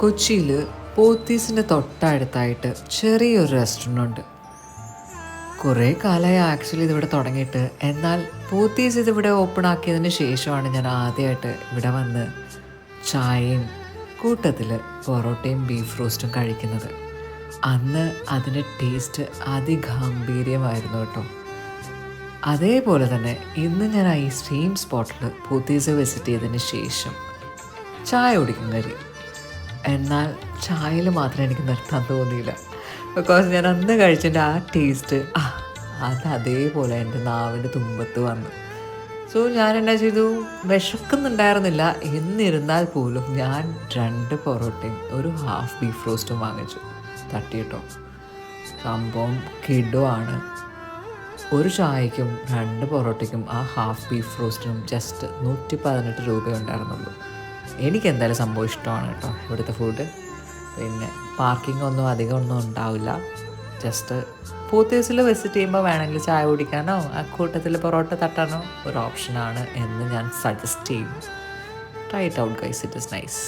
കൊച്ചിയിൽ പോത്തീസിൻ്റെ തൊട്ടടുത്തായിട്ട് ചെറിയൊരു റെസ്റ്റോറൻ്റ് ഉണ്ട്. കുറേ കാലമായി ആക്ച്വലി ഇതിവിടെ തുടങ്ങിയിട്ട്. എന്നാൽ പോത്തീസ് ഇതിവിടെ ഓപ്പൺ ആക്കിയതിന് ശേഷമാണ് ഞാൻ ആദ്യമായിട്ട് ഇവിടെ വന്ന് ചായയും കൂട്ടത്തിൽ പൊറോട്ടയും ബീഫ് റോസ്റ്റും കഴിക്കുന്നത്. അന്ന് അതിൻ്റെ ടേസ്റ്റ് അതിഗംഭീര്യമായിരുന്നു കേട്ടോ. അതേപോലെ തന്നെ ഇന്ന് ഞാൻ ഈ സെയിം സ്പോട്ടിൽ പോത്തീസ് വിസിറ്റ് ചെയ്തതിന് ശേഷം ചായ കുടിക്കും കാര്യം. എന്നാൽ ചായയിൽ മാത്രം എനിക്ക് നിർത്താൻ തോന്നിയില്ല. ബിക്കോസ് ഞാൻ അന്ന് കഴിച്ചതിൻ്റെ ആ ടേസ്റ്റ് അത് അതേപോലെ എൻ്റെ നാവിൻ്റെ തുമ്പത്ത് വന്നു. സോ ഞാൻ എന്നാ ചെയ്തു, വിശക്കുന്നുണ്ടായിരുന്നില്ല എന്നിരുന്നാൽ പോലും ഞാൻ 2 പൊറോട്ടയും ഒരു ഹാഫ് ബീഫ് റോസ്റ്റും വാങ്ങിച്ചു. തട്ടിയിട്ടോ, സംഭവം കിടുവാണ്. ഒരു ചായയ്ക്കും 2 പൊറോട്ടയ്ക്കും ആ ഹാഫ് ബീഫ് റോസ്റ്റിനും ജസ്റ്റ് 118 രൂപയുണ്ടായിരുന്നുള്ളൂ. എനിക്കെന്തായാലും സംഭവം ഇഷ്ടമാണ് കേട്ടോ ഇവിടുത്തെ ഫുഡ്. പിന്നെ പാർക്കിംഗ് ഒന്നും അധികം ഒന്നും ഉണ്ടാവില്ല. ജസ്റ്റ് പോത്തീസിൽ വിസിറ്റ് ചെയ്യുമ്പോൾ വേണമെങ്കിൽ ചായ കുടിക്കാനോ ആ കൂട്ടത്തിൽ പൊറോട്ട തട്ടാനോ ഒരു ഓപ്ഷനാണ് എന്ന് ഞാൻ സജസ്റ്റ് ചെയ്യും. Try it out guys, it is nice.